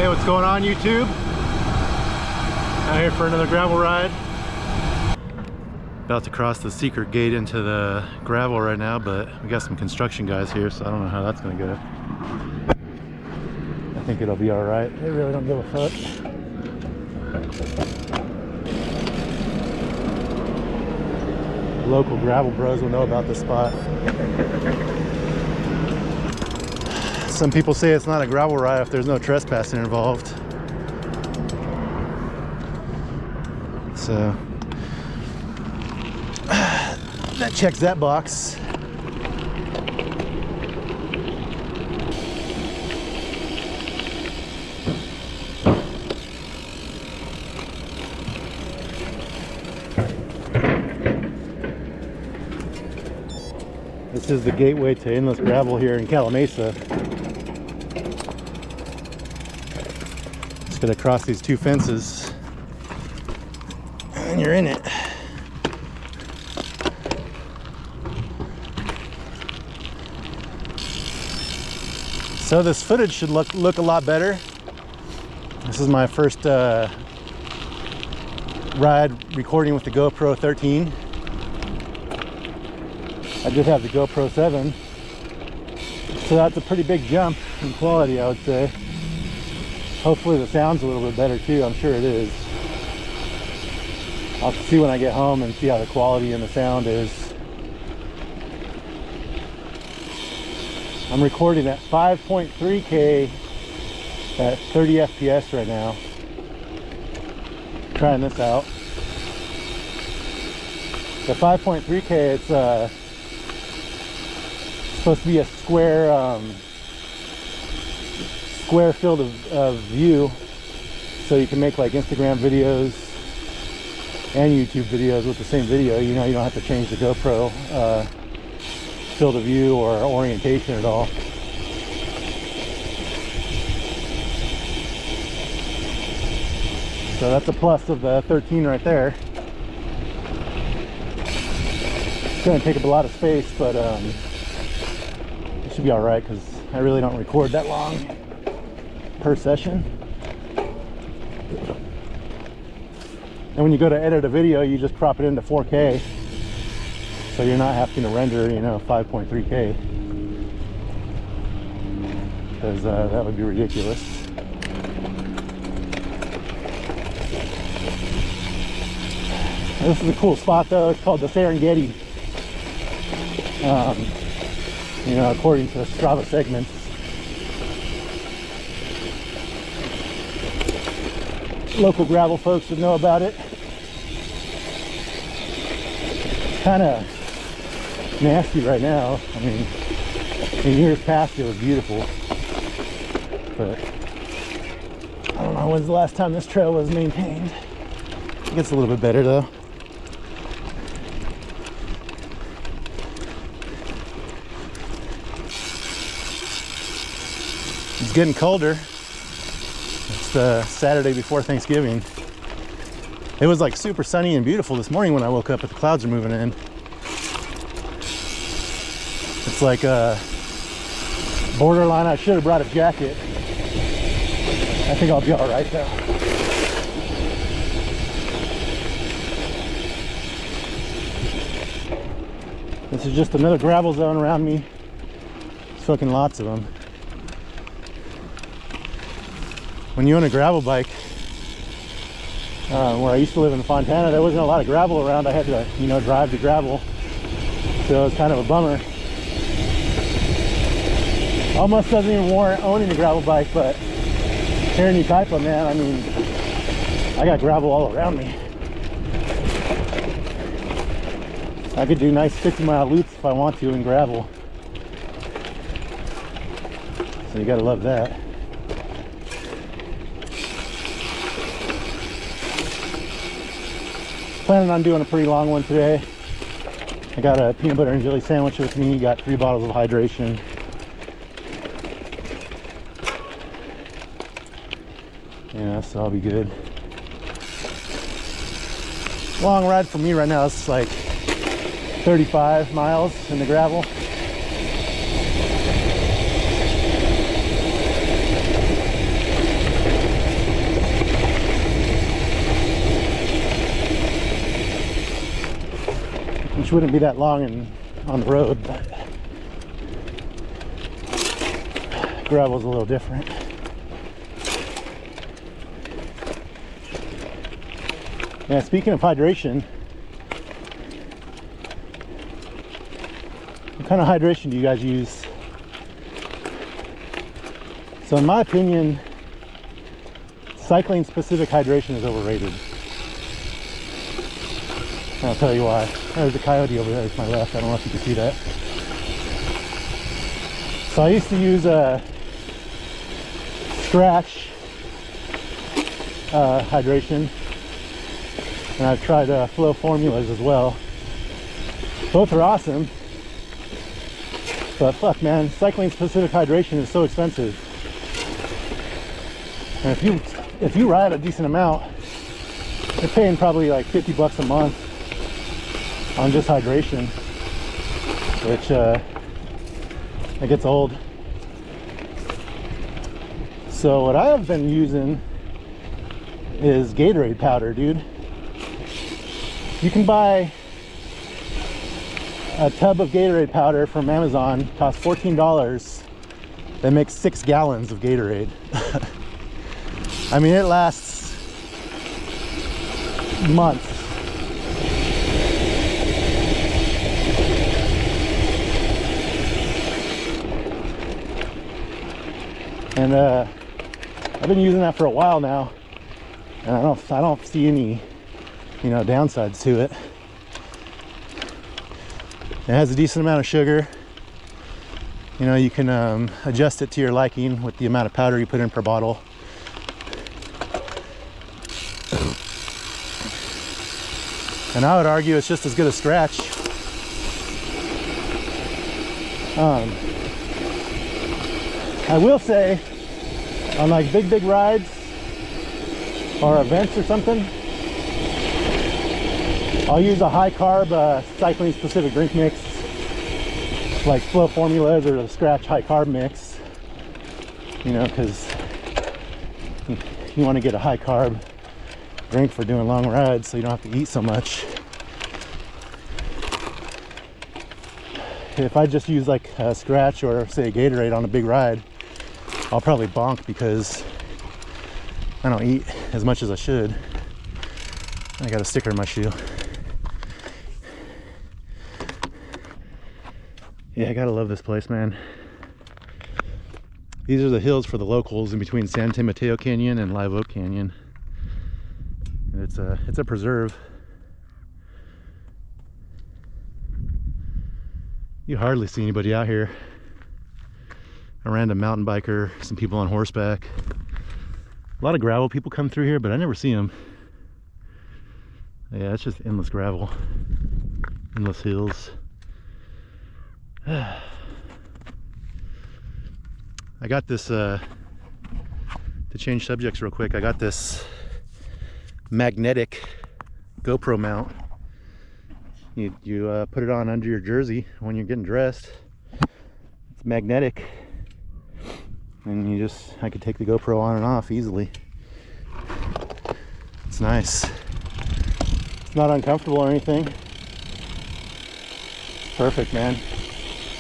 Hey, what's going on, YouTube? Out here for another gravel ride. About to cross the secret gate into the gravel right now, but we got some construction guys here, so I don't know how that's gonna go. I think it'll be all right. They really don't give a fuck. Local gravel bros will know about this spot. Some people say it's not a gravel ride if there's no trespassing involved. So that checks that box. This is the gateway to endless gravel here in Calamasa. Just gonna cross these two fences and you're in it. So this footage should look a lot better. This is my first ride recording with the GoPro 13. I just have the GoPro 7, so that's a pretty big jump in quality, I would say. Hopefully the sound's a little bit better too. I'm sure it is. I'll see when I get home and see how the quality and the sound is. I'm recording at 5.3K at 30 FPS right now. Trying this out. The 5.3K, it's supposed to be a square field of view, so you can make like Instagram videos and YouTube videos with the same video. You know, you don't have to change the GoPro field of view or orientation at all. So that's a plus of the 13 right there. It's going to take up a lot of space, but it should be all right because I really don't record that long per session. And when you go to edit a video, you just crop it into 4K, so you're not having to render, you know, 5.3K, because that would be ridiculous. This is a cool spot though. It's called the Serengeti. You know, according to Strava segments. Local gravel folks would know about it. It's kind of nasty right now. I mean, in years past it was beautiful, but I don't know when's the last time this trail was maintained. It gets a little bit better though. It's getting colder. It's the Saturday before Thanksgiving. It was like super sunny and beautiful this morning when I woke up, but the clouds are moving in. It's like borderline. I should have brought a jacket. I think I'll be all right though. This is just another gravel zone around me. There's fucking lots of them. When you own a gravel bike, where I used to live in Fontana, there wasn't a lot of gravel around. I had to, you know, drive the gravel, so it was kind of a bummer. Almost doesn't even warrant owning a gravel bike, but here in Utaipa, man, I mean, I got gravel all around me. I could do nice 50-mile loops if I want to in gravel. So you gotta love that. Planning on doing a pretty long one today. I got a peanut butter and jelly sandwich with me, got 3 bottles of hydration. Yeah, so I'll be good. Long ride for me right now. It's like 35 miles in the gravel. which wouldn't be that long on the road, but gravel's a little different. Yeah, speaking of hydration, what kind of hydration do you guys use? So in my opinion, cycling specific hydration is overrated. And I'll tell you why. There's a coyote over there to my left. I don't know if you can see that. So I used to use a Scratch hydration, and I've tried Flow formulas as well. Both are awesome, but fuck man, cycling specific hydration is so expensive. And if you ride a decent amount, you're paying probably like 50 bucks a month on just hydration, which it gets old. So what I have been using is Gatorade powder, dude. You can buy a tub of Gatorade powder from Amazon, costs $14. That makes 6 gallons of Gatorade. I mean, it lasts months. And I've been using that for a while now, and I don't see any, you know, downsides to it. It has a decent amount of sugar. You know, you can adjust it to your liking with the amount of powder you put in per bottle. And I would argue it's just as good as Scratch. I will say, on like big rides or events or something, I'll use a high carb cycling specific drink mix, like Flow formulas or the Scratch high carb mix, you know, because you want to get a high carb drink for doing long rides so you don't have to eat so much. If I just use like a Scratch or say a Gatorade on a big ride, I'll probably bonk because I don't eat as much as I should. I got a sticker in my shoe. Yeah, I gotta love this place, man. These are the hills for the locals in between San Mateo Canyon and Live Oak Canyon. And it's a preserve. You hardly see anybody out here. A random mountain biker, some people on horseback. A lot of gravel people come through here, but I never see them. Yeah, it's just endless gravel, endless hills. I got this, to change subjects real quick, I got this magnetic GoPro mount. You put it on under your jersey when you're getting dressed. It's magnetic. And I could take the GoPro on and off easily. It's nice. It's not uncomfortable or anything. Perfect, man.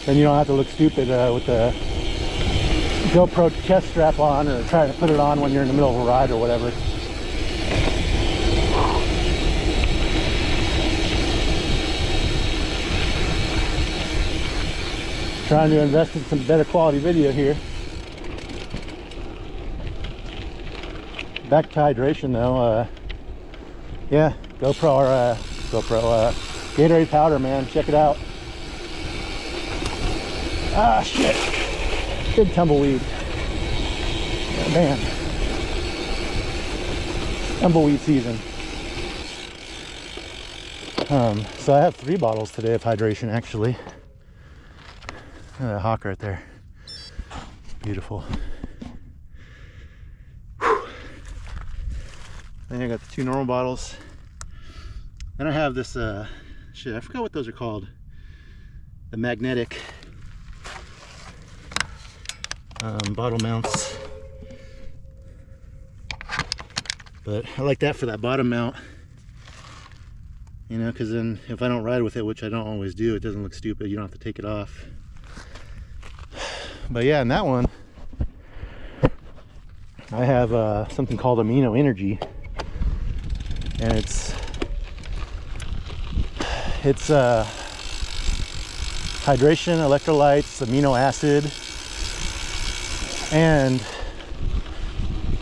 Then you don't have to look stupid with the GoPro chest strap on or trying to put it on when you're in the middle of a ride or whatever. Trying to invest in some better quality video here. Back to hydration though, yeah, Gatorade powder, man, check it out. Ah, shit, big tumbleweed. Oh, man, tumbleweed season. So I have 3 bottles today of hydration, actually. Look at that hawk right there, beautiful. Then I got the 2 normal bottles. Then I have this shit, I forgot what those are called. The magnetic bottle mounts. But I like that for that bottom mount. You know, because then if I don't ride with it, which I don't always do, it doesn't look stupid. You don't have to take it off. But yeah, in that one, I have something called Amino Energy, and it's hydration, electrolytes, amino acid, and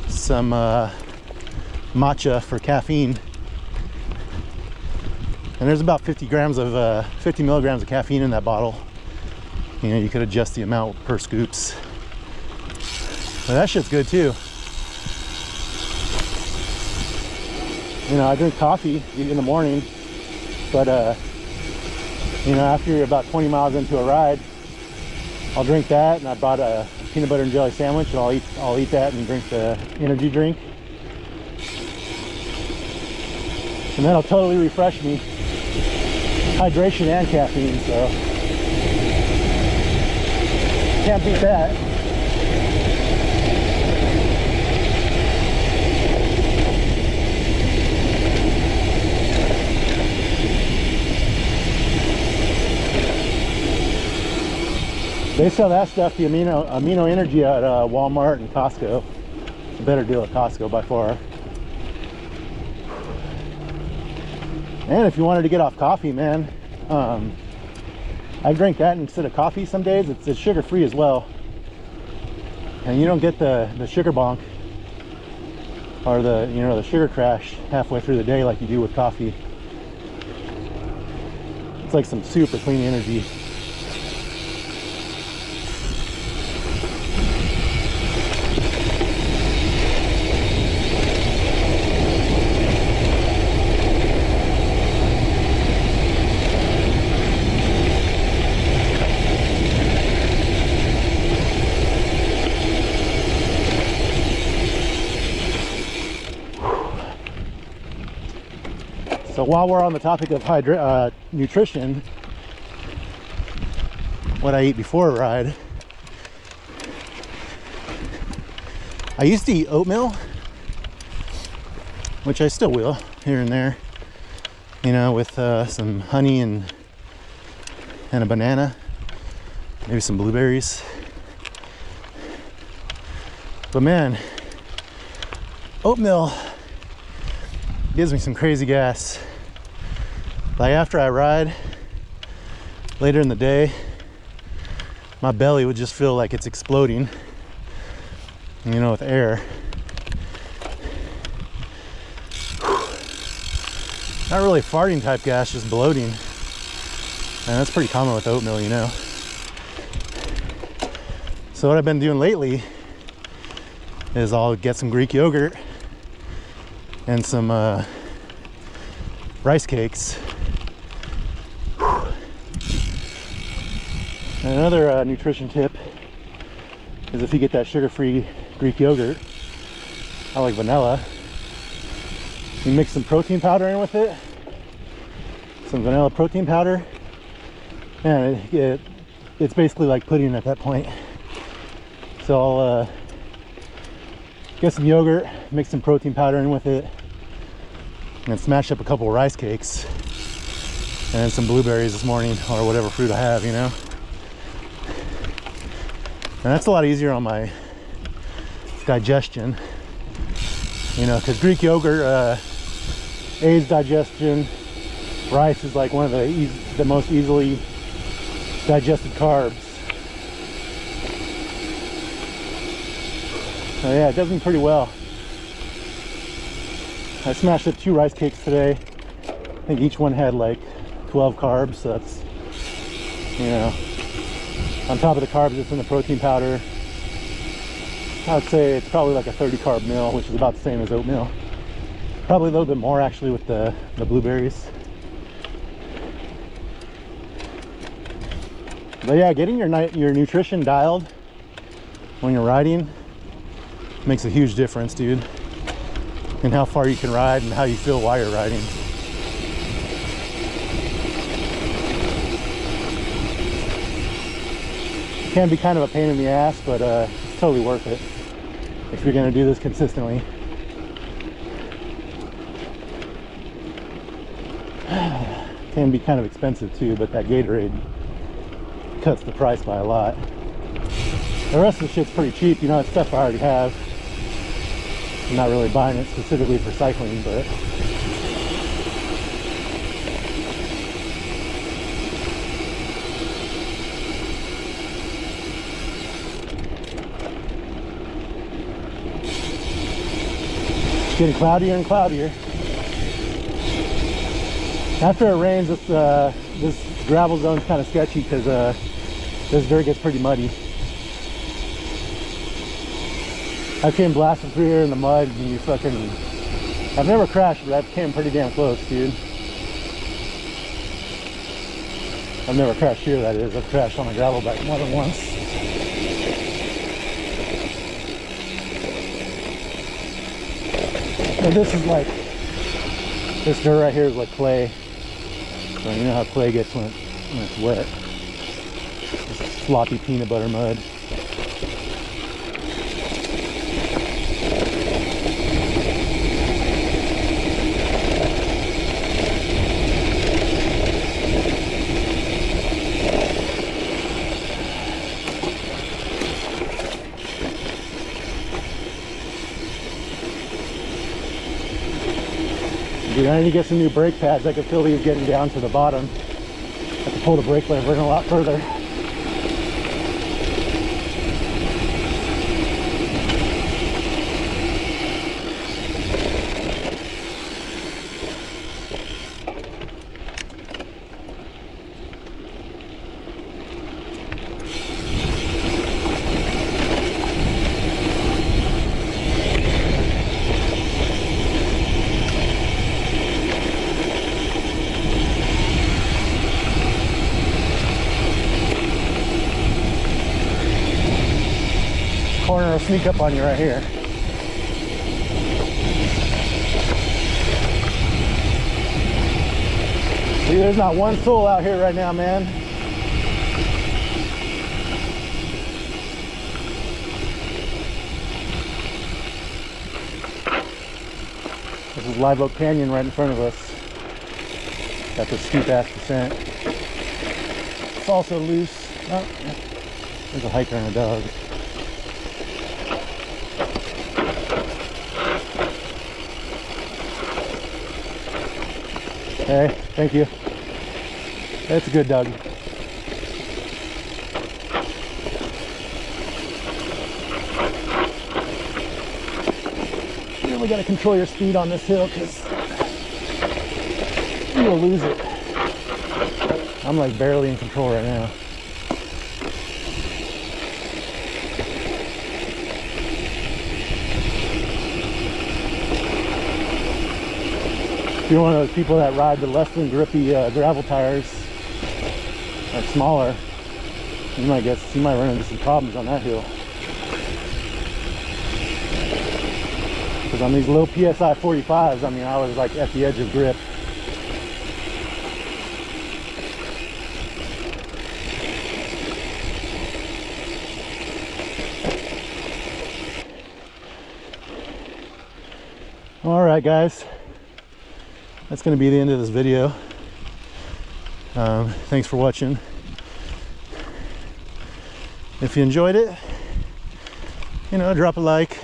some matcha for caffeine. And there's about 50 milligrams of caffeine in that bottle. You know, you could adjust the amount per scoops. But that shit's good too. You know, I drink coffee in the morning, but you know, after you're about 20 miles into a ride, I'll drink that, and I bought a peanut butter and jelly sandwich, and I'll eat that and drink the energy drink. And that'll totally refresh me. Hydration and caffeine, so can't beat that. They sell that stuff, the amino energy, at Walmart and Costco. It's a better deal at Costco by far. And if you wanted to get off coffee, man, I drink that instead of coffee some days. It's sugar free as well, and you don't get the sugar bonk or the sugar crash halfway through the day like you do with coffee. It's like some super clean energy. So while we're on the topic of nutrition, what I eat before a ride, I used to eat oatmeal, which I still will here and there, you know, with some honey and a banana, maybe some blueberries. But man, oatmeal gives me some crazy gas. Like after I ride later in the day, my belly would just feel like it's exploding, you know, with air. Not really farting type gas, just bloating. And that's pretty common with oatmeal, you know. So what I've been doing lately is I'll get some Greek yogurt and some rice cakes. And another nutrition tip is if you get that sugar-free Greek yogurt, I like vanilla, you mix some protein powder in with it, some vanilla protein powder, and it's basically like pudding at that point. So I'll get some yogurt, mix some protein powder in with it, and then smash up a couple of rice cakes and then some blueberries this morning, or whatever fruit I have, you know. And that's a lot easier on my digestion, you know, because Greek yogurt aids digestion. Rice is like one of the most easily digested carbs. So yeah, it does me pretty well. I smashed up 2 rice cakes today. I think each one had like 12 carbs, so that's, you know, on top of the carbs it's in the protein powder. I would say it's probably like a 30 carb meal, which is about the same as oatmeal. Probably a little bit more actually with the blueberries. But yeah, getting your nutrition dialed when you're riding makes a huge difference, dude, in how far you can ride and how you feel while you're riding. It can be kind of a pain in the ass, but it's totally worth it if you're going to do this consistently. can be kind of expensive too, but that Gatorade cuts the price by a lot. The rest of the shit's pretty cheap, you know, it's stuff I already have. I'm not really buying it specifically for cycling, but it's getting cloudier and cloudier. After it rains, this gravel zone's kind of sketchy because this dirt gets pretty muddy. I came blasting through here in the mud and you fucking... I've never crashed, but I came pretty damn close, dude. I've never crashed here, that is. I've crashed on a gravel bike more than once. And this is like... This dirt right here is like clay. So you know how clay gets when it's wet. Just sloppy peanut butter mud. Dude, I need to get some new brake pads. I can feel these getting down to the bottom. I have to pull the brake lever in a lot further. Corner will sneak up on you right here. See, there's not one soul out here right now, man. This is Live Oak Canyon right in front of us. Got this steep ass descent. It's also loose. Oh, there's a hiker and a dog. Hey, thank you. That's a good dog. You really got to control your speed on this hill because you'll lose it. I'm like barely in control right now. If you're one of those people that ride the less than grippy gravel tires, like smaller, you might run into some problems on that hill. Because on these low PSI 45s, I mean, I was like at the edge of grip. All right, guys. That's going to be the end of this video. Thanks for watching. If you enjoyed it, you know, drop a like.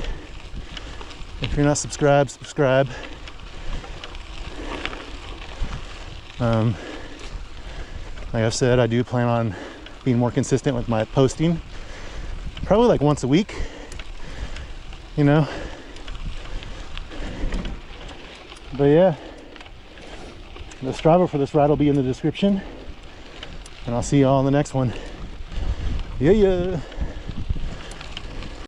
If you're not subscribed, subscribe. Like I've said, I do plan on being more consistent with my posting. Probably like once a week, you know. But yeah. The Strava for this ride will be in the description, and I'll see you all in the next one. Yeah.